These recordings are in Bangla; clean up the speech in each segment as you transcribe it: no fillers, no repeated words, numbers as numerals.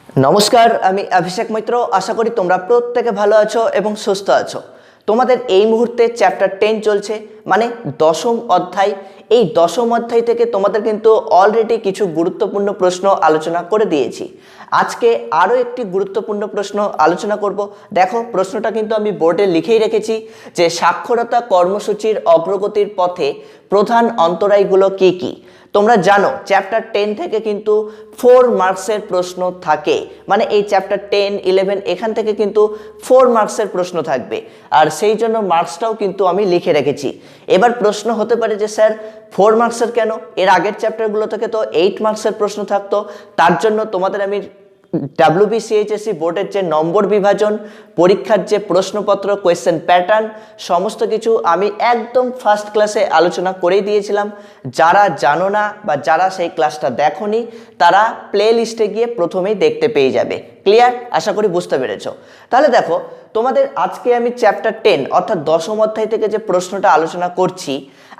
নমস্কার, আমি অভিষেক মৈত্র। আশা করি তোমরা প্রত্যেকে ভালো আছো এবং সুস্থ আছো। তোমাদের এই মুহূর্তে চ্যাপ্টার 10 চলছে, মানে দশম অধ্যায়। এই দশম অধ্যায় থেকে তোমাদের কিন্তু অলরেডি কিছু গুরুত্বপূর্ণ প্রশ্ন আলোচনা করে দিয়েছি। আজকে আরও একটি গুরুত্বপূর্ণ প্রশ্ন আলোচনা করব। দেখো, প্রশ্নটা কিন্তু আমি বোর্ডে লিখেই রেখেছি যে সাক্ষরতা কর্মসূচির অগ্রগতির পথে প্রধান অন্তরায়গুলো কি কি। তোমরা জানো চ্যাপ্টার 10 থেকে কিন্তু 4 মার্কসের প্রশ্ন থাকে, মানে এই চ্যাপ্টার 10, 11 এখান থেকে কিন্তু 4 মার্কসের প্রশ্ন থাকবে, আর সেই জন্য মার্কসটাও কিন্তু আমি লিখে রেখেছি। এবার প্রশ্ন হতে পারে যে স্যার 4 মার্কসের কেন? এর আগের চ্যাপ্টারগুলো থেকে তো 8 মার্কসের প্রশ্ন থাকতো। তার জন্য তোমাদের আমি WBCHSC বোর্ডের যে নম্বর বিভাজন, পরীক্ষার যে প্রশ্নপত্র, কোয়েশ্চেন প্যাটার্ন, সমস্ত কিছু আমি একদম ফার্স্ট ক্লাসে আলোচনা করেই দিয়েছিলাম। যারা জানো না বা যারা সেই ক্লাসটা দেখোনি, তারা প্লে লিস্টে গিয়ে প্রথমেই দেখতে পেয়ে যাবে। ক্লিয়ার? আশা করি বুঝতে পেরেছো। তাহলে দেখো, তোমাদের আজকে আমি চ্যাপ্টার 10 অর্থাৎ দশম অধ্যায় থেকে যে প্রশ্নটা আলোচনা করছি,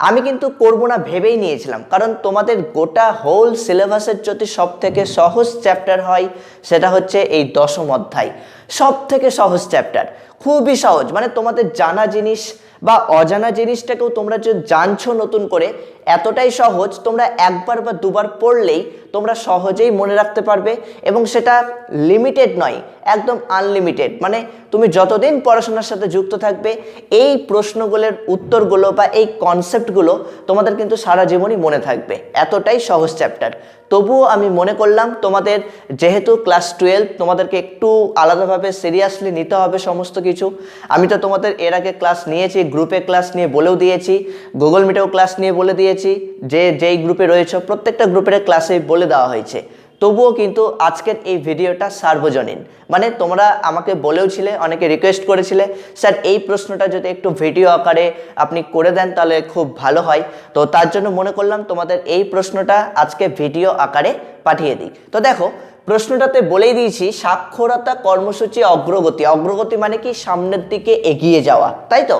আমি কিন্তু করব না ভেবেই নিয়েছিলাম, কারণ তোমাদের গোটা হোল সিলেবাসের যদি সব থেকে সহজ চ্যাপ্টার হয় সেটা হচ্ছে এই দশম অধ্যায়। সব থেকে সহজ চ্যাপ্টার, খুবই সহজ, মানে তোমাদের জানা জিনিস বা অজানা জিনিসটাকেও তোমরা যে জানছো নতুন করে, এতটাই সহজ। তোমরা একবার বা দুবার পড়লেই তোমরা সহজেই মনে রাখতে পারবে, এবং সেটা লিমিটেড নয়, একদম আনলিমিটেড। মানে তুমি যতদিন পড়াশোনার সাথে যুক্ত থাকবে, এই প্রশ্নগুলোর উত্তরগুলো বা এই কনসেপ্টগুলো তোমাদের কিন্তু সারা জীবনই মনে থাকবে। এতটাই সহজ চ্যাপ্টার। তবুও আমি মনে করলাম তোমাদের যেহেতু ক্লাস 12, তোমাদেরকে একটু আলাদাভাবে সিরিয়াসলি নিতে হবে সমস্ত কিছু। আমি তো তোমাদের এর আগে ক্লাস নিয়েছি, গ্রুপে ক্লাস নিয়ে বলেও দিয়েছি, গুগল মিটেও ক্লাস নিয়ে বলে দিয়েছি, যেই গ্রুপে রয়েছে প্রত্যেকটা গ্রুপের ক্লাসে বলে দেওয়া হয়েছে। তবুও কিন্তু আজকের এই ভিডিওটা সার্বজনীন, মানে তোমরা আমাকে বলেওছিলে, অনেকে রিকোয়েস্ট করেছিলে স্যার এই প্রশ্নটা যদি একটু ভিডিও আকারে আপনি করে দেন তাহলে খুব ভালো হয়। তো তার জন্য মনে করলাম তোমাদের এই প্রশ্নটা আজকে ভিডিও আকারে পাঠিয়ে দিই। তো দেখো, প্রশ্নটাতে বলেই দিয়েছি সাক্ষরতা কর্মসূচি অগ্রগতি। অগ্রগতি মানে কি? সামনের দিকে এগিয়ে যাওয়া, তাই তো?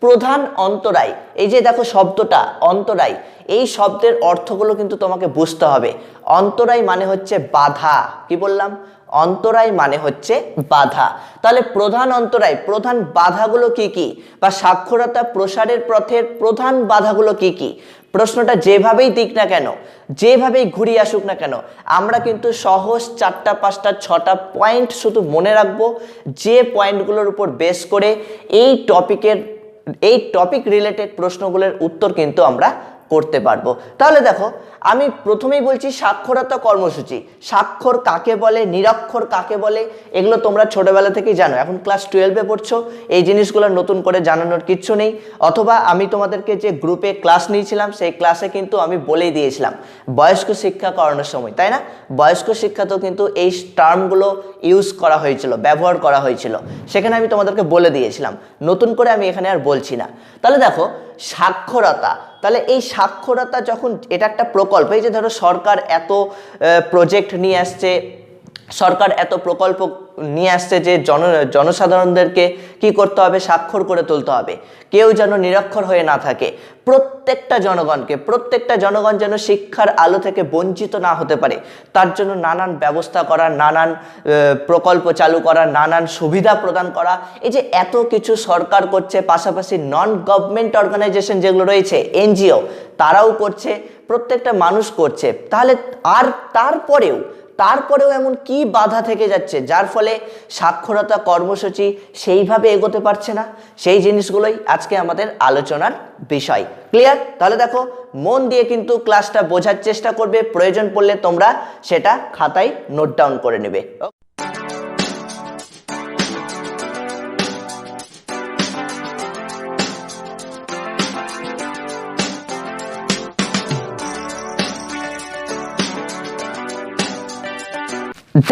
প্রধান অন্তরায়, এই যে দেখো শব্দটা অন্তরায়, এই শব্দের অর্থগুলো কিন্তু তোমাকে বুঝতে হবে। অন্তরায় মানে হচ্ছে বাধা। কি বললাম? অন্তরায় মানে হচ্ছে বাধা। তাহলে প্রধান অন্তরায়, প্রধান বাধাগুলো কি কি, বা সাক্ষরতা প্রসারের পথের প্রধান বাধাগুলো কি কি? প্রশ্নটা যেভাবেই দিক না কেন, যেভাবেই ঘুরিয়ে আসুক না কেন, আমরা কিন্তু সহজ 4টা 5টা 6টা পয়েন্ট শুধু মনে রাখবো, যে পয়েন্টগুলোর উপর বেস করে এই টপিক রিলেটেড প্রশ্নগুলোর উত্তর কিন্তু আমরা করতে পারবো। তাহলে দেখো, আমি প্রথমেই বলছি সাক্ষরতা কর্মসূচি। স্বাক্ষর কাকে বলে, নিরক্ষর কাকে বলে, এগুলো তোমরা ছোটবেলা থেকেই জানো। এখন ক্লাস 12-এ পড়ছো, এই জিনিসগুলো নতুন করে জানানোর কিচ্ছু নেই। অথবা আমি তোমাদেরকে যে গ্রুপে ক্লাস নিয়েছিলাম সেই ক্লাসে কিন্তু আমি বলেই দিয়েছিলাম বয়স্ক শিক্ষা করানোর সময়, তাই না? বয়স্ক শিক্ষাতেও কিন্তু এই টার্মগুলো ইউজ করা হয়েছিল, ব্যবহার করা হয়েছিল, সেখানে আমি তোমাদেরকে বলে দিয়েছিলাম। নতুন করে আমি এখানে আর বলছি না। তাহলে দেখো, সাক্ষরতা, তাহলে এই সাক্ষরতা যখন এটা একটা প্রকল্প, এই যে ধরো সরকার এত প্রজেক্ট নিয়ে আসছে, সরকার এত প্রকল্প নিয়ে আসছে যে জনসাধারণদেরকে কি করতে হবে? স্বাক্ষর করে তুলতে হবে। কেউ যেন নিরক্ষর হয়ে না থাকে। প্রত্যেকটা জনগণ যেন শিক্ষার আলো থেকে বঞ্চিত না হতে পারে, তার জন্য নানান ব্যবস্থা করা, নানান প্রকল্প চালু করা, নানান সুবিধা প্রদান করা, এই যে এত কিছু সরকার করছে। পাশাপাশি নন গভর্নমেন্ট অর্গানাইজেশন যেগুলো রয়েছে, NGO, তারাও করছে, প্রত্যেকটা মানুষ করছে। তাহলে আর তারপরেও এমন কি বাধা থেকে যাচ্ছে যার ফলে সাক্ষরতা কর্মসূচি সেইভাবে এগোতে পারছে না? সেই জিনিসগুলোই আজকে আমাদের আলোচনার বিষয়। ক্লিয়ার? তাহলে দেখো, মন দিয়ে কিন্তু ক্লাসটা বোঝার চেষ্টা করবে, প্রয়োজন পড়লে তোমরা সেটা খাতায় নোট ডাউন করে নেবে।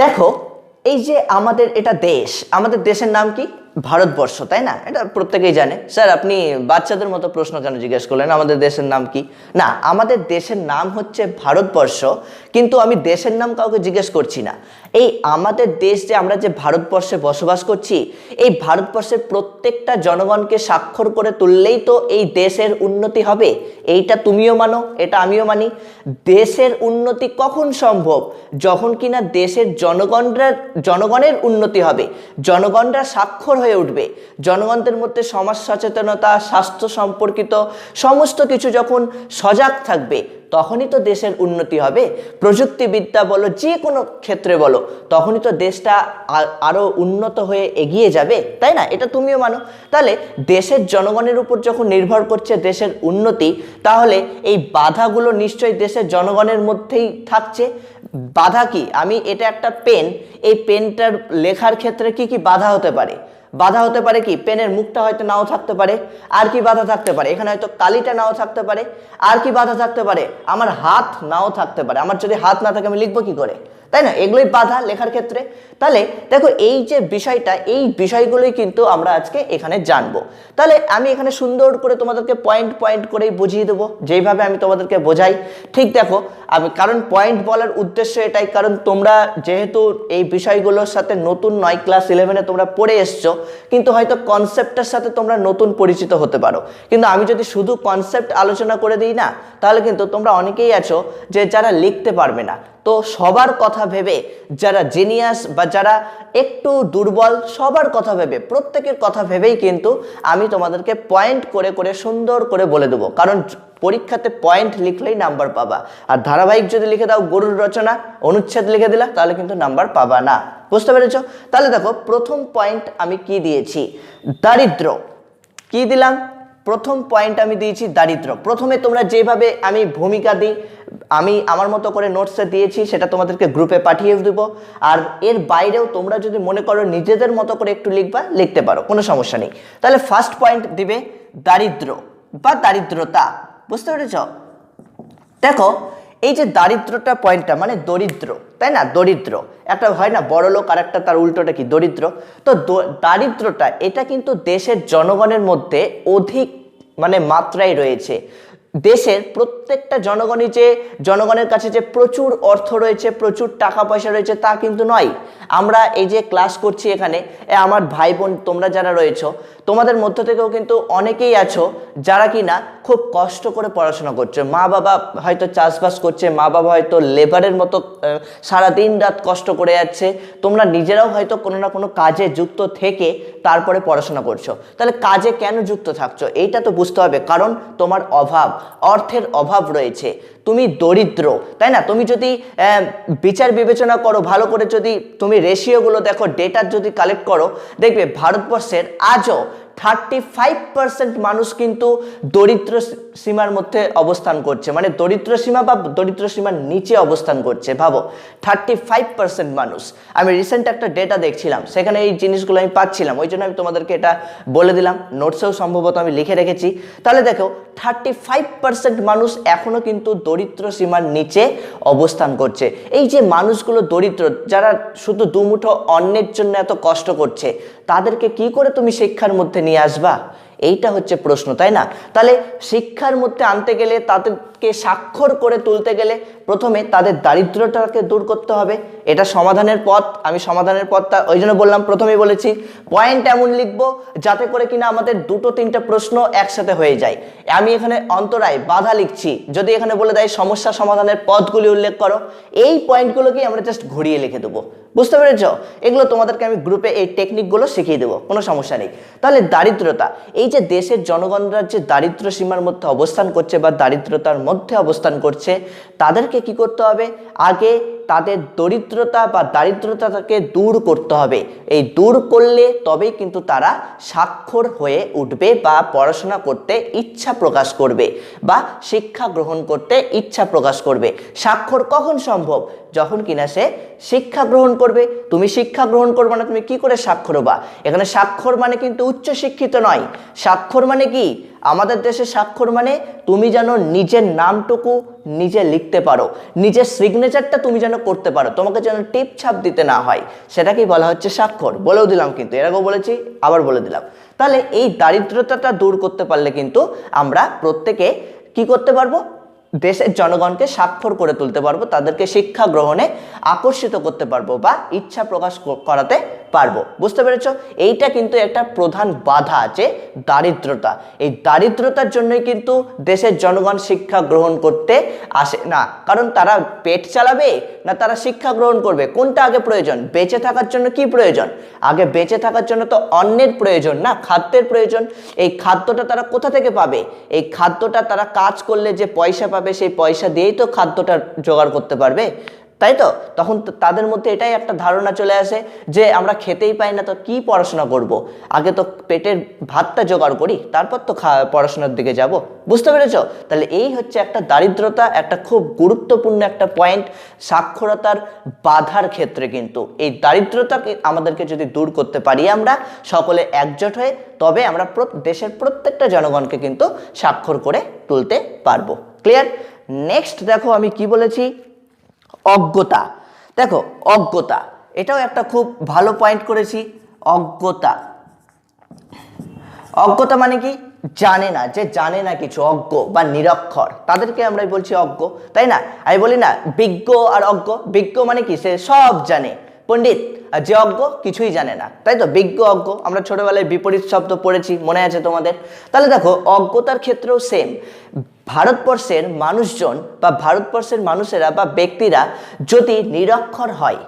দেখো, এই যে আমাদের এটা দেশ, আমাদের দেশের নাম কি? ভারতবর্ষ, তাই না? এটা প্রত্যেকেই জানে। স্যার আপনি বাচ্চাদের মতো প্রশ্ন কেন জিজ্ঞেস করলেন আমাদের দেশের নাম কি? না, আমাদের দেশের নাম হচ্ছে ভারতবর্ষ, কিন্তু আমি দেশের নাম কাউকে জিজ্ঞেস করছি না। এই আমাদের দেশ যে আমরা যে ভারতবর্ষে বসবাস করছি, এই ভারতবর্ষের প্রত্যেকটা জনগণকে স্বাক্ষর করে তুললেই তো এই দেশের উন্নতি হবে। এইটা তুমিও মানো, এটা আমিও মানি। দেশের উন্নতি কখন সম্ভব? যখন কিনা দেশের জনগণের উন্নতি হবে, জনগণরা স্বাক্ষর হয়ে উঠবে, জনগণদের মধ্যে সমাজ সচেতনতা, স্বাস্থ্য সম্পর্কিত সমস্ত কিছু যখন সজাগ থাকবে, তখনই তো দেশের উন্নতি হবে। প্রযুক্তিবিদ্যা বলো, যে কোনো ক্ষেত্রে বলো, তখনই তো দেশটা আরো উন্নত হয়ে এগিয়ে যাবে, তাই না? এটা তুমিও মানো। তাহলে দেশের জনগণের উপর যখন নির্ভর করছে দেশের উন্নতি, তাহলে এই বাধাগুলো নিশ্চয়ই দেশের জনগণের মধ্যেই থাকছে। বাধা কি? আমি এটা একটা পেন, এই পেনটার লেখার ক্ষেত্রে কি কি বাধা হতে পারে? বাধা হতে পারে কি? পেনের মুখটা হয়তো নাও থাকতে পারে। আর কি বাধা থাকতে পারে? এখানে হয়তো কালিটা নাও থাকতে পারে। আর কি বাধা থাকতে পারে? আমার হাত নাও থাকতে পারে। আমার যদি হাত না থাকে আমি লিখবো কি করে, তাই না? এগুলোই বাধা লেখার ক্ষেত্রে। তাহলে দেখো, এই যে বিষয়টা, এই বিষয়গুলোই কিন্তু আমরা আজকে এখানে জানবো। তাহলে আমি এখানে সুন্দর করে তোমাদেরকে পয়েন্ট পয়েন্ট করেই বুঝিয়ে দেবো, যেইভাবে আমি তোমাদেরকে বোঝাই। ঠিক দেখো, আমি কারণ পয়েন্ট বলার উদ্দেশ্য এটাই, কারণ তোমরা যেহেতু এই বিষয়গুলোর সাথে নতুন নয়, ক্লাস 11-এ তোমরা পড়ে এসছো, কিন্তু হয়তো কনসেপ্টের সাথে তোমরা নতুন পরিচিত হতে পারো। কিন্তু আমি যদি শুধু কনসেপ্ট আলোচনা করে দিই না, তাহলে কিন্তু তোমরা অনেকেই আছো যে যারা লিখতে পারবে না। তো সবার কথা ভেবে, যারা জিনিয়াস বা যারা একটু দুর্বল, সবার কথা ভেবে, প্রত্যেকের কথা ভেবেই কিন্তু আমি তোমাদেরকে পয়েন্ট করে করে সুন্দর করে বলে দেবো। কারণ পরীক্ষাতে পয়েন্ট লিখলেই নাম্বার পাবা, আর ধারাবাহিক যদি লিখে দাও, গরুর রচনা, অনুচ্ছেদ লিখে দিলা, তাহলে কিন্তু নাম্বার পাবা না। বুঝতে পেরেছো? তাহলে দেখো, প্রথম পয়েন্ট আমি কি দিয়েছি? দারিদ্র। কি দিলাম? প্রথম পয়েন্ট আমি দিয়েছি দারিদ্র। প্রথমে তোমরা যেভাবে আমি ভূমিকা দিই, আমি আমার মতো করে নোটসে দিয়েছি, সেটা তোমাদেরকে গ্রুপে পাঠিয়ে দেবো। আর এর বাইরেও তোমরা যদি মনে করো নিজেদের মতো করে একটু লিখবা, লিখতে পারো, কোনো সমস্যা নেই। তাহলে ফার্স্ট পয়েন্ট দিবে দারিদ্র বা দারিদ্রতা। বুঝতে পেরেছ? দেখো, এই যে দারিদ্রটা পয়েন্টটা মানে দরিদ্র, তাই না? দরিদ্র একটা হয় না, বড় লোক, আর একটা তার উল্টোটা কি? দরিদ্র। তো দারিদ্রটা এটা কিন্তু দেশের জনগণের মধ্যে অধিক মানে মাত্রায় রয়েছে। দেশের প্রত্যেকটা জনগণের কাছে যে প্রচুর অর্থ রয়েছে, প্রচুর টাকা পয়সা রয়েছে, তা কিন্তু নয়। আমরা এই যে ক্লাস করছি এখানে, আমার ভাই বোন তোমরা যারা রয়েছো, তোমাদের মধ্য থেকেও কিন্তু অনেকেই আছো যারা কিনা খুব কষ্ট করে পড়াশোনা করছে। মা বাবা হয়তো চাষবাস করছে, মা বাবা হয়তো লেবারের মতো সারা দিন রাত কষ্ট করে যাচ্ছে। তোমরা নিজেরাও হয়তো কোনো না কোনো কাজে যুক্ত থেকে তারপরে পড়াশোনা করছো। তাহলে কাজে কেন যুক্ত থাকছো এইটা তো বুঝতে হবে। কারণ তোমার অভাব, অর্থের অভাব রয়েছে, তুমি দরিদ্র, তাই না? তুমি যদি বিচার বিবেচনা করো ভালো করে, যদি তুমি রেশিওগুলো দেখো, ডেটা যদি কালেক্ট করো, দেখবে ভারতবর্ষের আজও 35% মানুষ কিন্তু দরিদ্র সীমার মধ্যে অবস্থান করছে, মানে দরিদ্র সীমা বা দরিদ্র সীমার নিচে অবস্থান করছে। ভাবো, 35% মানুষ। আমি রিসেন্ট একটা ডেটা দেখছিলাম, সেখানে এই জিনিসগুলো আমি পাচ্ছিলাম, ওই জন্য আমি তোমাদেরকে এটা বলে দিলাম। নোটসেও সম্ভবত আমি লিখে রেখেছি। তাহলে দেখো, 35% মানুষ এখনো কিন্তু দরিদ্র সীমার নিচে অবস্থান করছে। এই যে মানুষগুলো দরিদ্র, যারা শুধু দুমুঠো অন্নের জন্য এত কষ্ট করছে, তাদেরকে কি করে তুমি শিক্ষার মধ্যে নিয়ে আসবা? এইটা হচ্ছে প্রশ্ন, তাই না? তাহলে শিক্ষার মধ্যে আনতে গেলে, তাদেরকে স্বাক্ষর করে তুলতে গেলে, প্রথমে তাদের দারিদ্রটাকে দূর করতে হবে। এটা সমাধানের পথ। আমি সমাধানের পথটা ওই জন্য বললাম, প্রথমেই বলেছি পয়েন্ট এমন লিখবো যাতে করে কিনা আমাদের দুটো তিনটা প্রশ্ন একসাথে হয়ে যায়। আমি এখানে অন্তরায়, বাধা লিখছি, যদি এখানে বলে দেয় সমস্যা সমাধানের পথগুলি উল্লেখ করো, এই পয়েন্টগুলোকেই আমরা জাস্ট ঘুরিয়ে লিখে দেবো। বুঝতে পেরেছ? এগুলো তোমাদেরকে আমি গ্রুপে এই টেকনিকগুলো শিখিয়ে দেবো, কোনো সমস্যা নেই। তাহলে দারিদ্রতা, এই যে দেশের জনগণরা যে দারিদ্র সীমার মধ্যে অবস্থান করছে বা দারিদ্রতার মধ্যে অবস্থান করছে, তাদেরকে কি করতে হবে? আগে তাদের দরিদ্রতা বা দারিদ্রতাকে দূর করতে হবে। এই দূর করলে তবেই কিন্তু তারা স্বাক্ষর হয়ে উঠবে বা পড়াশোনা করতে ইচ্ছা প্রকাশ করবে বা শিক্ষা গ্রহণ করতে ইচ্ছা প্রকাশ করবে। স্বাক্ষর কখন সম্ভব? যখন কিনা সে শিক্ষা গ্রহণ করবে। তুমি শিক্ষা গ্রহণ করবে না, তুমি কি করে স্বাক্ষর হবা? এখানে স্বাক্ষর মানে কিন্তু উচ্চ শিক্ষিত নয়। স্বাক্ষর মানে কি? আমাদের দেশে স্বাক্ষর মানে তুমি যেন নিজের নামটুকু নিজে লিখতে পারো, নিজের সিগনেচারটা তুমি যেন করতে পারো, তোমাকে যেন টিপ ছাপ দিতে না হয়, সেটাকেই বলা হচ্ছে স্বাক্ষর। বলেও দিলাম, কিন্তু এর আগেও বলেছি, আবার বলে দিলাম। তাহলে এই দারিদ্রতাটা দূর করতে পারলে কিন্তু আমরা প্রত্যেকে কি করতে পারবো? দেশের জনগণকে স্বাক্ষর করে তুলতে পারবো, তাদেরকে শিক্ষা গ্রহণে আকর্ষিত করতে পারবো বা ইচ্ছা প্রকাশ করাতে পারবো। বুঝতে পেরেছো? এইটা কিন্তু একটা প্রধান বাধা, যে দারিদ্রতা। এই দারিদ্রতার জন্যই কিন্তু দেশের জনগণ শিক্ষা গ্রহণ করতে আসে না, কারণ তারা পেট চালাবে না তারা শিক্ষা গ্রহণ করবে, কোনটা আগে প্রয়োজন? বেঁচে থাকার জন্য কি প্রয়োজন? আগে বেঁচে থাকার জন্য তো অন্নের প্রয়োজন না, খাদ্যের প্রয়োজন। এই খাদ্যটা তারা কোথা থেকে পাবে? এই খাদ্যটা তারা কাজ করলে যে পয়সা পাবে, সেই পয়সা দিয়েই তো খাদ্যটা জোগাড় করতে পারবে, তাই তো? তখন তাদের মধ্যে এটাই একটা ধারণা চলে আসে যে আমরা খেতেই পাই না, তো কি পড়াশোনা করব? আগে তো পেটের ভাতটা জোগাড় করি, তারপর তো পড়াশোনার দিকে যাব। বুঝতে পেরেছো? তাহলে এই হচ্ছে একটা দারিদ্রতা, একটা খুব গুরুত্বপূর্ণ একটা পয়েন্ট সাক্ষরতার বাধার ক্ষেত্রে। কিন্তু এই দারিদ্রতাকে আমাদেরকে যদি দূর করতে পারি আমরা সকলে একজোট হয়ে, তবে আমরা দেশের প্রত্যেকটা জনগণকে কিন্তু স্বাক্ষর করে তুলতে পারবো। ক্লিয়ার? নেক্সট দেখো আমি কি বলেছি, অজ্ঞতা। দেখো অজ্ঞতা, এটাও একটা খুব ভালো পয়েন্ট করেছি। অজ্ঞতা, অজ্ঞতা মানে কি? জানে না, যে জানে না কিছু, অজ্ঞ বা নিরক্ষর, তাদেরকে আমরা বলছি অজ্ঞ, তাই না? আমি বলি না বিজ্ঞ আর অজ্ঞ। বিজ্ঞ মানে কি? সে সব জানে, পণ্ডিত। আর যে অজ্ঞ, কিছুই জানে না, তাই তো? বিজ্ঞ অজ্ঞ, আমরা ছোটবেলায় বিপরীত শব্দ পড়েছি, মনে আছে তোমাদের? তাহলে দেখো অজ্ঞতার ক্ষেত্রেও সেম। ভারতবর্ষের মানুষজন বা ভারতবর্ষের মানুষেরা বা ব্যক্তিরা যদি নিরক্ষর হয়,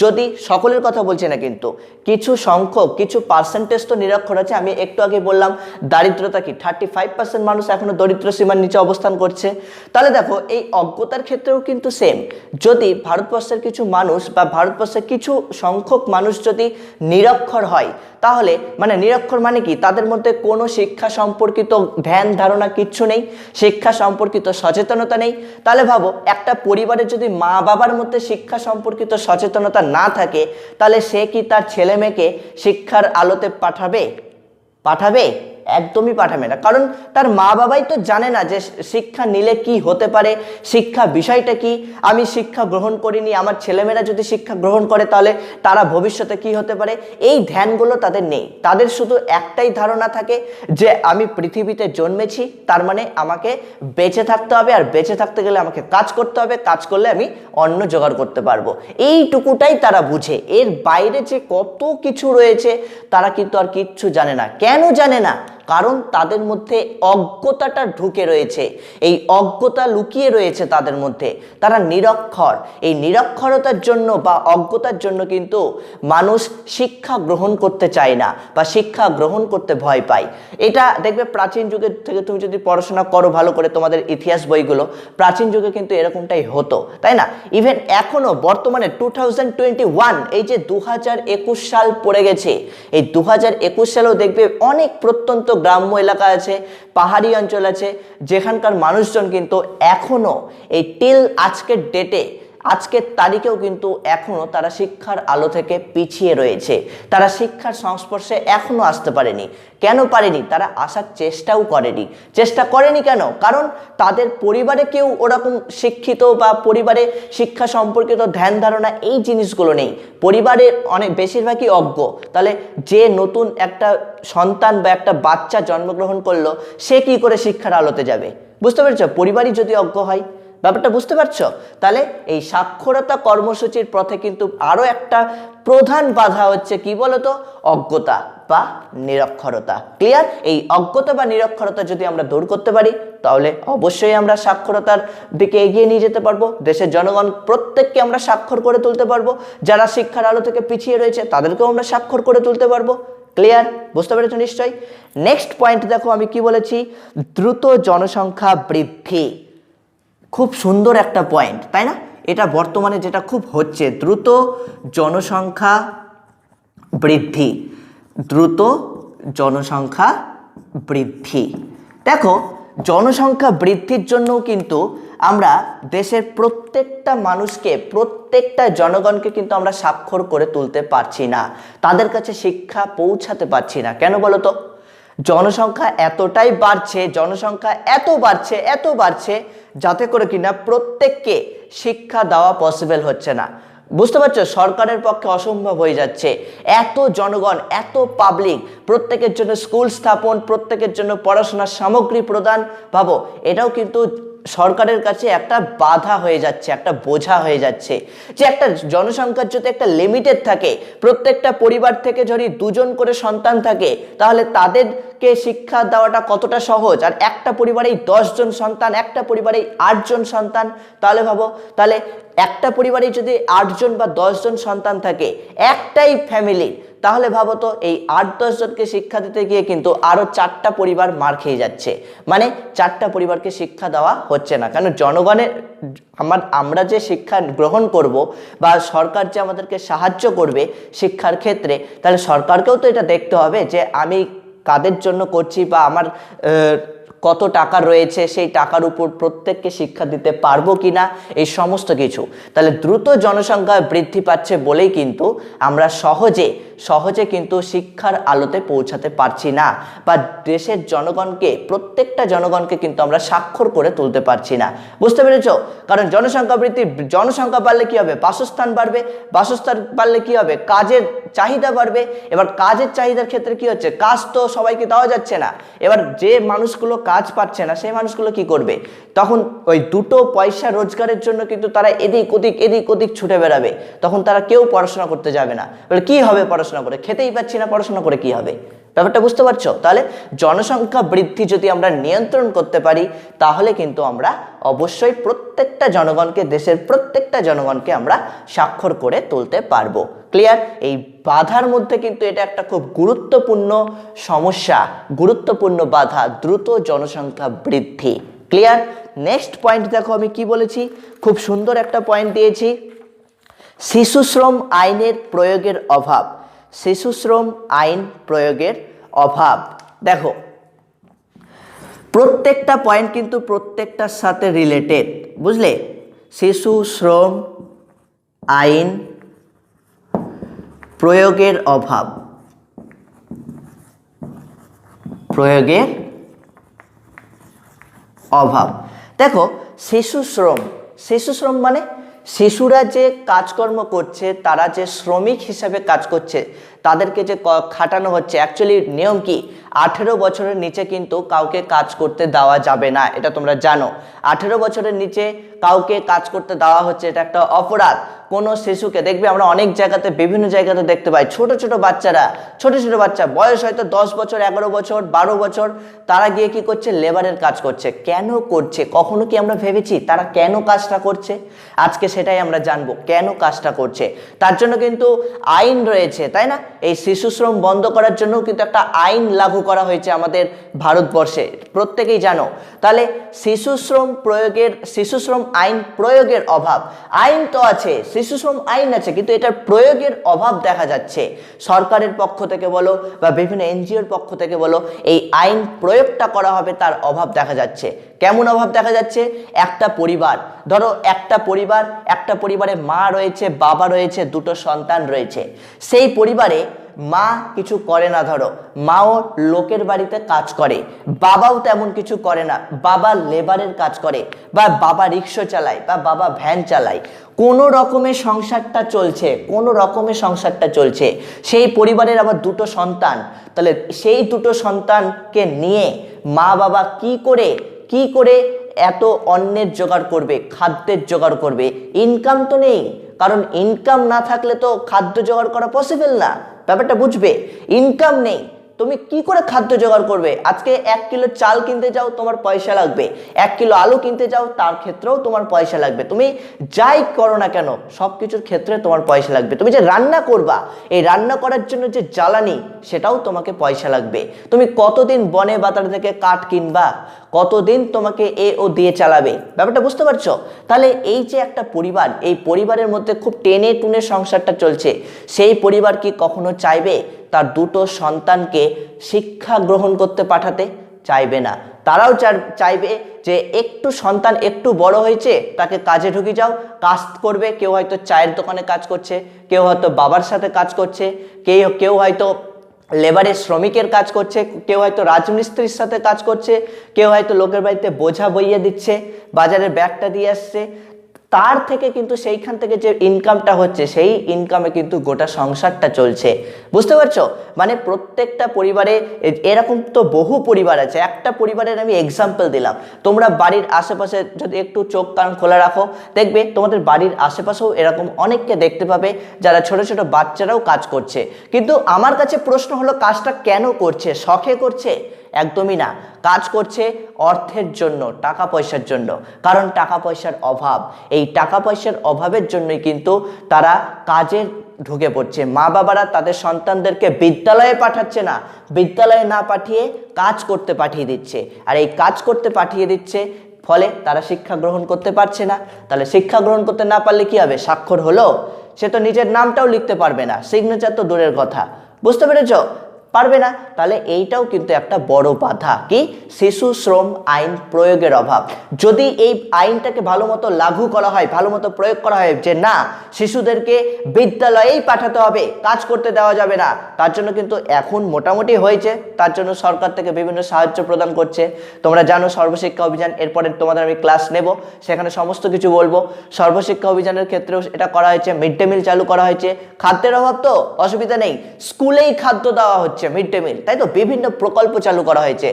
যদি সকলের কথা বলছি না, কিন্তু কিছু সংখ্যক, কিছু পার্সেন্টেজ তো নিরক্ষর আছে। আমি একটু আগে বললাম দারিদ্রতা কি 35% মানুষ এখনো দরিদ্র সীমার নিচে অবস্থান করছে। তাহলে দেখো এই অজ্ঞতার ক্ষেত্রেও কিন্তু সেম। যদি ভারতবর্ষের কিছু মানুষ বা ভারতবর্ষের কিছু সংখ্যক মানুষ যদি নিরক্ষর হয়, তাহলে মানে নিরক্ষর মানে কি? তাদের মধ্যে কোনো শিক্ষা সম্পর্কিত ধ্যান ধারণা কিচ্ছু নেই, শিক্ষা সম্পর্কিত সচেতনতা নেই। তাহলে ভাবো একটা পরিবারের যদি মা বাবার মধ্যে শিক্ষা সম্পর্কিত সচেতনতা না থাকে, তাহলে সে কি তার ছেলে মেয়েকে শিক্ষার আলোতে পাঠাবে? একদমই পাঠাবে না, কারণ তার মা বাবাই তো জানে না যে শিক্ষা নিলে কি হতে পারে, শিক্ষা বিষয়টা কি। আমি শিক্ষা গ্রহণ করিনি, আমার ছেলেমেয়েরা যদি শিক্ষা গ্রহণ করে তাহলে তারা ভবিষ্যতে কি হতে পারে, এই ধ্যানগুলো তাদের নেই। তাদের শুধু একটাই ধারণা থাকে যে আমি পৃথিবীতে জন্মেছি, তার মানে আমাকে বেঁচে থাকতে হবে, আর বেঁচে থাকতে গেলে আমাকে কাজ করতে হবে, কাজ করলে আমি অন্ন জোগাড় করতে পারবো, এইটুকুটাই তারা বুঝে। এর বাইরে যে কত কিছু রয়েছে তারা কিন্তু আর কিচ্ছু জানে না। কেন জানে না? কারণ তাদের মধ্যে অজ্ঞতাটা ঢুকে রয়েছে, এই অজ্ঞতা লুকিয়ে রয়েছে তাদের মধ্যে। তারা নিরক্ষর। এই নিরক্ষরতার জন্য বা অজ্ঞতার জন্য কিন্তু মানুষ শিক্ষা গ্রহণ করতে চায় না বা শিক্ষা গ্রহণ করতে ভয় পায়। এটা দেখবে প্রাচীন যুগের থেকে তুমি যদি পড়াশোনা করো ভালো করে তোমাদের ইতিহাস বইগুলো, প্রাচীন যুগে কিন্তু এরকমটাই হতো, তাই না? ইভেন এখনো বর্তমানে 2021, এই যে 2021 সাল পড়ে গেছে, এই 2021 সালেও দেখবে অনেক প্রত্যন্ত গ্রাম্য এলাকা আছে, পাহাড়ি অঞ্চল আছে, যেখানকার মানুষজন কিন্তু এখনো এই টিল আজকের ডেটে, আজকের তারিখেও কিন্তু এখনো তারা শিক্ষার আলো থেকে পিছিয়ে রয়েছে। তারা শিক্ষার সংস্পর্শে এখনো আসতে পারেনি। কেন পারেনি? তারা আসার চেষ্টাও করেনি। চেষ্টা করেনি কেন? কারণ তাদের পরিবারে কেউ ওরকম শিক্ষিত বা পরিবারে শিক্ষা সম্পর্কিত ধ্যান ধারণা এই জিনিসগুলো নেই। পরিবারের অনেক বেশিরভাগই অজ্ঞ। তাহলে যে নতুন একটা সন্তান বা একটা বাচ্চা জন্মগ্রহণ করলো, সে কি করে শিক্ষার আলোতে যাবে? বুঝতে পেরেছো? পরিবারই যদি অজ্ঞ হয়, ব্যাপারটা বুঝতে পারছো? তাহলে এই সাক্ষরতা কর্মসূচির পথে কিন্তু আরো একটা প্রধান বাধা হচ্ছে কি বলতো? অজ্ঞতা বা নিরক্ষরতা। ক্লিয়ার? এই অজ্ঞতা বা নিরক্ষরতা যদি আমরা দূর করতে পারি, তাহলে অবশ্যই আমরা সাক্ষরতার দিকে এগিয়ে নিয়ে যেতে পারবো। দেশের জনগণ প্রত্যেককে আমরা স্বাক্ষর করে তুলতে পারবো। যারা শিক্ষার আলো থেকে পিছিয়ে রয়েছে তাদেরকেও আমরা স্বাক্ষর করে তুলতে পারবো। ক্লিয়ার? বুঝতে পেরেছো নিশ্চয়ই? নেক্সট পয়েন্ট দেখো আমি কি বলেছি, দ্রুত জনসংখ্যা বৃদ্ধি। খুব সুন্দর একটা পয়েন্ট, তাই না? এটা বর্তমানে যেটা খুব হচ্ছে, দ্রুত জনসংখ্যা বৃদ্ধি, দ্রুত জনসংখ্যা বৃদ্ধি। দেখো জনসংখ্যা বৃদ্ধির জন্যও কিন্তু আমরা দেশের প্রত্যেকটা মানুষকে, প্রত্যেকটা জনগণকে কিন্তু আমরা স্বাক্ষর করে তুলতে পারছি না, তাদের কাছে শিক্ষা পৌঁছাতে পারছি না। কেন বলো তো? জনসংখ্যা এতটাই বাড়ছে, জনসংখ্যা এত বাড়ছে যাতে করে কিনা প্রত্যেককে শিক্ষা দেওয়া পসিবল হচ্ছে না। বুঝতে পারছো? সরকারের পক্ষে অসম্ভব হয়ে যাচ্ছে। এত জনগণ, এত পাবলিক, প্রত্যেকের জন্য স্কুল স্থাপন, প্রত্যেকের জন্য পড়াশোনার সামগ্রী প্রদান, ভাবো এটাও কিন্তু সরকারের কাছে একটা বাধা হয়ে যাচ্ছে, একটা বোঝা হয়ে যাচ্ছে। যে একটা জনসংখ্যার যদি একটা লিমিটেড থাকে, প্রত্যেকটা পরিবার থেকে যদি 2জন করে সন্তান থাকে, তাহলে তাদেরকে শিক্ষা দেওয়াটা কতটা সহজ। আর একটা পরিবারেই 10জন সন্তান, একটা পরিবারেই 8জন সন্তান, তাহলে ভাবো, তাহলে একটা পরিবারে যদি 8জন বা 10জন সন্তান থাকে, একটাই ফ্যামিলি, তাহলে ভাবো তো এই 8-10 জনকে শিক্ষা দিতে গিয়ে কিন্তু আরো 4টা পরিবার মার খেয়ে যাচ্ছে। মানে 4টা পরিবারকে শিক্ষা দেওয়া হচ্ছে না। কারণ জনগণের আমরা যে শিক্ষা গ্রহণ করব বা সরকার যে আমাদেরকে সাহায্য করবে শিক্ষার ক্ষেত্রে, তাহলে সরকারকেও তো এটা দেখতে হবে যে আমি কাদের জন্য করছি বা আমার কত টাকা রয়েছে, সেই টাকার উপর প্রত্যেককে শিক্ষা দিতে পারবো কিনা, এই সমস্ত কিছু। তাহলে দ্রুত জনসংখ্যা বৃদ্ধি পাচ্ছে বলেই কিন্তু আমরা সহজে কিন্তু শিক্ষার আলোতে পৌঁছাতে পারছি না, বা দেশের জনগণকে, প্রত্যেকটা জনগণকে কিন্তু আমরা স্বাক্ষর করে তুলতে পারছি না। বুঝতে পেরেছো? কারণ জনসংখ্যা বাড়লে কি হবে? বাসস্থান বাড়বে, বাসস্থান বাড়লে কি হবে? কাজের চাহিদা বাড়বে। এবার কাজের চাহিদার ক্ষেত্রে কি হচ্ছে? কাজ তো সবাইকে দেওয়া যাচ্ছে না। এবার যে মানুষগুলো কাজ পাচ্ছে না, সেই মানুষগুলো কি করবে? তখন ওই দুটো পয়সা রোজগারের জন্য কিন্তু তারা এদিক ওদিক ছুটে বেড়াবে। তখন তারা কেউ পড়াশোনা করতে যাবে না। বলে কি হবে পড়াশোনা করে? খেতেই পাচ্ছি না, পড়াশোনা করে কি হবে? ব্যাপারটা বুঝতে পারছো? তাহলে জনসংখ্যা বৃদ্ধি যদি আমরা নিয়ন্ত্রণ করতে পারি, তাহলে কিন্তু আমরা অবশ্যই প্রত্যেকটা জনগণকে, দেশের প্রত্যেকটা জনগণকে আমরা স্বাক্ষর করে তুলতে পারবো। ক্লিয়ার? এই বাধার মধ্যে কিন্তু এটা একটা খুব গুরুত্বপূর্ণ সমস্যা, গুরুত্বপূর্ণ বাধা, দ্রুত জনসংখ্যা বৃদ্ধি। ক্লিয়ার? নেক্সট পয়েন্ট দেখো আমি কি বলেছি, খুব সুন্দর একটা পয়েন্ট দিয়েছি, শিশু শ্রম আইনের প্রয়োগের অভাব। শিশু শ্রম আইন প্রয়োগের অভাব। দেখো, প্রত্যেকটা পয়েন্ট কিন্তু প্রত্যেকটার সাথে রিলেটেড, বুঝলে? শিশু শ্রম আইন প্রয়োগের অভাব, প্রয়োগের অভাব। দেখো, শিশু শ্রম মানে শিশুরা যে কাজকর্ম করছে, তারা যে শ্রমিক হিসাবে কাজ করছে, তাদেরকে যে খাটানো হচ্ছে। অ্যাকচুয়ালি নিয়ম কি? 18 বছরের নিচে কিন্তু কাউকে কাজ করতে দেওয়া যাবে না, এটা তোমরা জানো। 18 বছরের নিচে কাউকে কাজ করতে দেওয়া হচ্ছে, এটা একটা অপরাধ। কোনো শিশুকে দেখবে, আমরা অনেক জায়গাতে, বিভিন্ন জায়গাতে দেখতে পাই, ছোট বাচ্চা, বয়স হয়তো 10 বছর, 11 বছর, 12 বছর, তারা গিয়ে কি করছে? লেবারের কাজ করছে। কেন করছে? কখনো কি আমরা ভেবেছি তারা কেন কাজটা করছে? আজকে সেটাই আমরা জানবো, কেন কাজটা করছে। তার জন্য কিন্তু আইন রয়েছে, তাই না? এই শিশু শ্রম বন্ধ করার জন্য কিন্তু একটা আইন লাগু করা হয়েছে আমাদের ভারতবর্ষে, প্রত্যেকেই জানো। তাহলে শিশু শ্রম আইন প্রয়োগের অভাব। আইন তো আছে, শিশু শ্রম আইন আছে, কিন্তু এটার প্রয়োগের অভাব দেখা যাচ্ছে। সরকারের পক্ষ থেকে বলো বা বিভিন্ন এনজিওর পক্ষ থেকে বলো, এই আইন প্রয়োগটা করা হবে, তার অভাব দেখা যাচ্ছে। কেমন অভাব দেখা যাচ্ছে? একটা পরিবার, ধরো একটা পরিবারে মা রয়েছে, বাবা রয়েছে, 2টো সন্তান রয়েছে। সেই পরিবারে মা কিছু করে না, ধরো মাও লোকের বাড়িতে কাজ করে, বাবাও তেমন কিছু করে না, বাবা লেবারের কাজ করে, বা বাবা রিক্সা চালায়, বা বাবা ভ্যান চালায়, কোনো রকমে সংসারটা চলছে। সেই পরিবারের আবার 2টো সন্তান। তাহলে সেই 2টো সন্তানকে নিয়ে মা বাবা কি করে এত অন্নের জোগাড় করবে, খাদ্যের জোগাড় করবে? ইনকাম তো নেই, কারণ ইনকাম না থাকলে তো খাদ্য জোগাড় করা পসিবল না। ব্যাপারটা বুঝবে, ইনকাম নেই, তুমি কি করে খাদ্য জোগাড় করবে? আজকে 1 কিলো চাল কিনতে যাও, তোমার পয়সা লাগবে। 1 কিলো আলু কিনতে যাও, তার ক্ষেত্রেও তোমার পয়সা লাগবে। তুমি যাই করো না কেন, সবকিছুর ক্ষেত্রে তোমার পয়সা লাগবে। তুমি যে রান্না করবা, এই রান্না করার জন্য যে জ্বালানি, সেটাও তোমাকে পয়সা লাগবে। তুমি কতদিন বনে বাজার থেকে কাঠ কিনবা, কতদিন তোমাকে এ ও দিয়ে চালাবে? ব্যাপারটা বুঝতে পারছো? তাহলে এই যে একটা পরিবার, এই পরিবারের মধ্যে খুব টেনে টুনে সংসারটা চলছে, সেই পরিবার কি কখনো চাইবে তার 2টো সন্তানকে শিক্ষা গ্রহণ করতে পাঠাতে? চাইবে না। তারাও চাইবে যে সন্তান একটু বড় হয়েছে, তাকে কাজে ঢুকে যাও, কাজ করবে। কেউ হয়তো চায়ের দোকানে কাজ করছে, কেউ হয়তো বাবার সাথে কাজ করছে, কেউ হয়তো লেবারের শ্রমিকের কাজ করছে, কেউ হয়তো রাজমিস্ত্রির সাথে কাজ করছে, কেউ হয়তো লোকের বাড়িতে বোঝা বইয়ে দিচ্ছে, বাজারের ব্যাগটা দিয়ে আসছে। তার থেকে কিন্তু সেইখান থেকে যে ইনকামটা হচ্ছে সেই ইনকামে কিন্তু গোটা সংসারটা চলছে। বুঝতে পারছো? মানে প্রত্যেকটা পরিবারে এরকম তো বহু পরিবার আছে। একটা পরিবারের আমি এক্সাম্পল দিলাম। তোমরা বাড়ির আশেপাশে যদি একটু চোখ কান খোলা রাখো, দেখবে তোমাদের বাড়ির আশেপাশেও এরকম অনেককে দেখতে পাবে যারা ছোট ছোট বাচ্চারাও কাজ করছে। কিন্তু আমার কাছে প্রশ্ন হলো, কাজটা কেন করছে? শখে করছে? একদমই না। কাজ করছে অর্থের জন্য, টাকা পয়সার জন্য। কারণ টাকা পয়সার অভাব, এই টাকা পয়সার অভাবের জন্যই কিন্তু তারা কাজে ঢুকে পড়ছে। মা বাবারা তাদের সন্তানদেরকে বিদ্যালয়ে পাঠাচ্ছে না, বিদ্যালয়ে না পাঠিয়ে কাজ করতে পাঠিয়ে দিচ্ছে। আর এই কাজ করতে পাঠিয়ে দিচ্ছে ফলে তারা শিক্ষা গ্রহণ করতে পারছে না। তাহলে শিক্ষা গ্রহণ করতে না পারলে কি হবে? স্বাক্ষর হলো, সে তো নিজের নামটাও লিখতে পারবে না, সিগনেচার তো দূরের কথা। বুঝতে পেরেছ? পারবে না। তাহলে এইটাও কিন্তু একটা বড় বাধা, কি? শিশু শ্রম আইন প্রয়োগের অভাব। যদি এই আইনটাকে ভালো মতো লাগু করা হয়, ভালো মতো প্রয়োগ করা হয়, যে না শিশুদেরকে বিদ্যালয়েই পাঠাতে হবে, কাজ করতে দেওয়া যাবে না, তার জন্য কিন্তু এখন মোটামুটি হয়েছে। তার জন্য সরকার থেকে বিভিন্ন সাহায্য প্রদান করছে। তোমরা জানো সর্বশিক্ষা অভিযান, এরপরে তোমাদের আমি ক্লাস নেব, সেখানে সমস্ত কিছু বলবো। সর্বশিক্ষা অভিযানের ক্ষেত্রেও এটা করা হয়েছে, মিড ডে মিল চালু করা হয়েছে। খাদ্যের অভাব তো অসুবিধা নেই, স্কুলেই খাদ্য দেওয়া হচ্ছে, মিড ডে মিল, তাই তো? বিভিন্ন প্রকল্প চালু করা হয়েছে।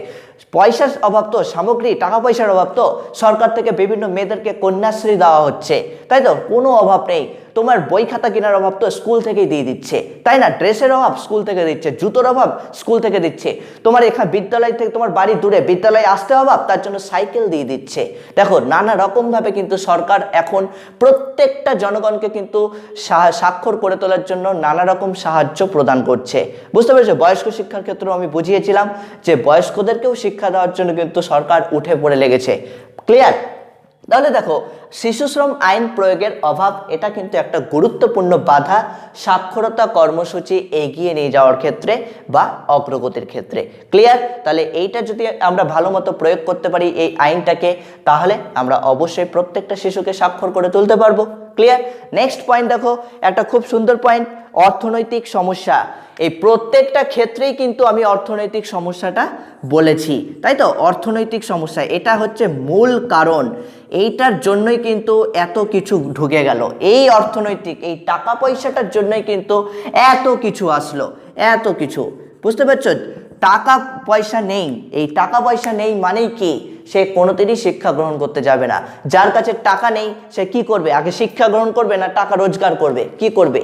পয়সার অভাব তো, সামগ্রী টাকা পয়সার অভাব তো, সরকার থেকে বিভিন্ন মেয়েদেরকে কন্যাশ্রী দেওয়া হচ্ছে, তাই তো? কোনো অভাব নেই। তোমার বই খাতা কেনার অভাব তো স্কুল থেকেই দিয়ে দিচ্ছে, তাই না? ড্রেসের অভাব স্কুল থেকে দিচ্ছে, জুতোর অভাব স্কুল থেকে দিচ্ছে। তোমার এখানে বিদ্যালয় থেকে, তোমার বাড়ি দূরে, বিদ্যালয়ে আসতে অভাব, তার জন্য সাইকেল দিয়ে দিচ্ছে। দেখো নানা রকমভাবে কিন্তু সরকার এখন প্রত্যেকটা জনগণকে কিন্তু স্বাক্ষর করে তোলার জন্য নানা রকম সাহায্য প্রদান করছে। বুঝতে পেরেছো? বয়স্ক শিক্ষার ক্ষেত্রেও আমি বুঝিয়েছিলাম যে বয়স্কদেরকেও শিক্ষা দেওয়ার জন্য কিন্তু সরকার উঠে পড়ে লেগেছে। ক্লিয়ার? তাহলে দেখো, শিশু শ্রম আইন প্রয়োগের অভাব এটা কিন্তু একটা গুরুত্বপূর্ণ বাধা সাক্ষরতা কর্মসূচি এগিয়ে নিয়ে যাওয়ার ক্ষেত্রে বা অগ্রগতির ক্ষেত্রে। ক্লিয়ার? তাহলে এইটা যদি আমরা ভালো মতো প্রয়োগ করতে পারি এই আইনটাকে, তাহলে আমরা অবশ্যই প্রত্যেকটা শিশুকে স্বাক্ষর করে তুলতে পারবো। ক্লিয়ার? নেক্সট পয়েন্ট দেখো, একটা খুব সুন্দর পয়েন্ট, অর্থনৈতিক সমস্যা। এই প্রত্যেকটা ক্ষেত্রেই কিন্তু আমি অর্থনৈতিক সমস্যাটা বলেছি, তাই তো? অর্থনৈতিক সমস্যা এটা হচ্ছে মূল কারণ। এইটার জন্যই কিন্তু এত কিছু ঢুকে গেল, এই অর্থনৈতিক, এই টাকা পয়সাটার জন্যই কিন্তু এত কিছু আসলো, এত কিছু। বুঝতে পারছো? টাকা পয়সা নেই, এই টাকা পয়সা নেই মানেই কি? সে কোনোদিনই শিক্ষা গ্রহণ করতে যাবে না। যার কাছে টাকা নেই সে কি করবে? আগে শিক্ষা গ্রহণ করবে না টাকা রোজগার করবে? কি করবে?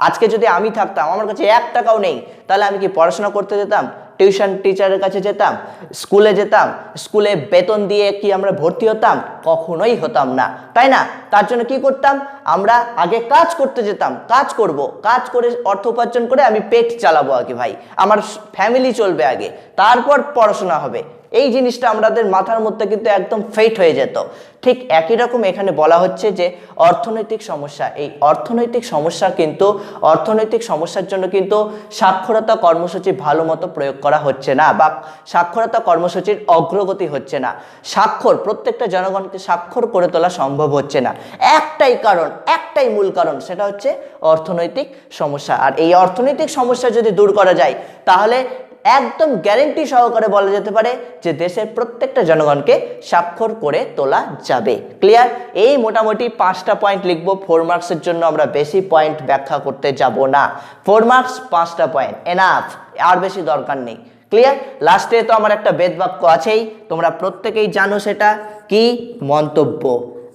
আজকে যদি আমি থাকতাম, আমার কাছে 1 টাকাও নেই, তাহলে আমি কি পড়াশোনা করতে যেতাম? টিউশন টিচারের কাছে যেতাম, স্কুলে যেতাম, স্কুলে বেতন দিয়ে কি আমরা ভর্তি হতাম? কখনোই হতাম না, তাই না? তার জন্য কি করতাম? আমরা আগে কাজ করতে যেতাম, কাজ করব, কাজ করে অর্থ উপার্জন করে আমি পেট চালাবো আগে, ভাই আমার ফ্যামিলি চলবে আগে, তারপর পড়াশোনা হবে। এই জিনিসটা আমাদের মাথার মধ্যে কিন্তু একদম ফেট হয়ে যেত। ঠিক একই রকম এখানে বলা হচ্ছে যে অর্থনৈতিক সমস্যা, এই অর্থনৈতিক সমস্যা কিন্তু, অর্থনৈতিক সমস্যার জন্য কিন্তু সাক্ষরতা কর্মসূচি ভালো মতো প্রয়োগ করা হচ্ছে না, বা সাক্ষরতা কর্মসূচির অগ্রগতি হচ্ছে না। স্বাক্ষর, প্রত্যেকটা জনগণকে স্বাক্ষর করে তোলা সম্ভব হচ্ছে না। একটাই কারণ, একটাই মূল কারণ, সেটা হচ্ছে অর্থনৈতিক সমস্যা। আর এই অর্থনৈতিক সমস্যা যদি দূর করা যায়, তাহলে একদম গ্যারেন্টি সহকারে বলা যেতে পারে যে দেশের প্রত্যেকটা জনগণকে স্বাক্ষর করে তোলা যাবে। ক্লিয়ার? এই মোটামুটি 5টা পয়েন্ট লিখবো। 4 মার্কসের জন্য আমরা বেশি পয়েন্ট ব্যাখ্যা করতে যাব না। 4 মার্কস 5টা পয়েন্ট এনাফ, আর বেশি দরকার নেই। ক্লিয়ার? লাস্টে তো আমার একটা বেদবাক্য আছেই, তোমরা প্রত্যেকেই জানো সেটা কি? মন্তব্য।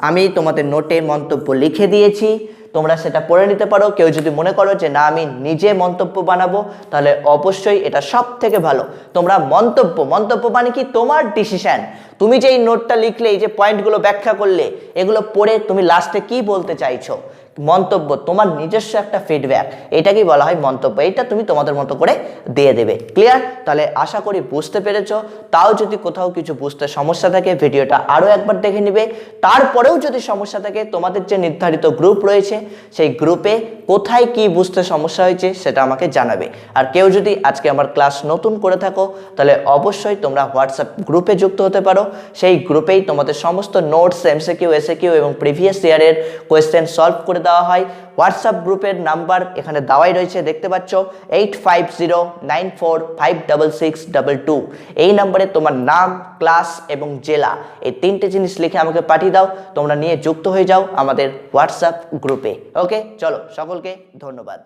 আমি তোমাদের নোটে মন্তব্য লিখে দিয়েছি, তোমরা সেটা পড়ে নিতে পারো। কেউ যদি মনে করো যে না আমি নিজে মন্তব্য বানাবো, তাহলে অবশ্যই এটা সব থেকে ভালো। তোমরা মন্তব্য, মন্তব্য মানে কি? তোমার ডিসিশন। তুমি যে এই নোটটা লিখলে, এই যে পয়েন্টগুলো ব্যাখ্যা করলে, এগুলো পড়ে তুমি লাস্টে কি বলতে চাইছো, মন্তব্য, তোমার নিজস্ব একটা ফিডব্যাক, এটাকেই বলা হয় মন্তব্য। এটা তুমি তোমাদের মতো করে দিয়ে দেবে। ক্লিয়ার? তাহলে আশা করি বুঝতে পেরেছো। তাও যদি কোথাও কিছু বুঝতে সমস্যা থাকে, ভিডিওটা আরও একবার দেখে নিবে। তারপরেও যদি সমস্যা থাকে, তোমাদের যে নির্ধারিত গ্রুপ রয়েছে, সেই গ্রুপে কোথায় কি বুঝতে সমস্যা হয়েছে সেটা আমাকে জানাবে। আর কেউ যদি আজকে আমার ক্লাস নতুন করে থাকো, তাহলে অবশ্যই তোমরা হোয়াটসঅ্যাপ গ্রুপে যুক্ত হতে পারো। সেই গ্রুপেই তোমাদের সমস্ত নোটস, এমসিকিউ, এসএকিউ এবং প্রিভিয়াস ইয়ারের কোয়েশ্চেন সলভ করে দেওয়া হয়। হোয়াটসঅ্যাপ গ্রুপের নাম্বার এখানে দেওয়াই রয়েছে, দেখতে পাচ্ছ 8509456622। এই নাম্বারে তোমার নাম, ক্লাস এবং জেলা এই তিনটে জিনিস লিখে আমাকে পাঠিয়ে দাও, তোমরা নিয়ে যুক্ত হয়ে যাও আমাদের হোয়াটসঅ্যাপ গ্রুপে। ওকে, চলো সকলকে ধন্যবাদ।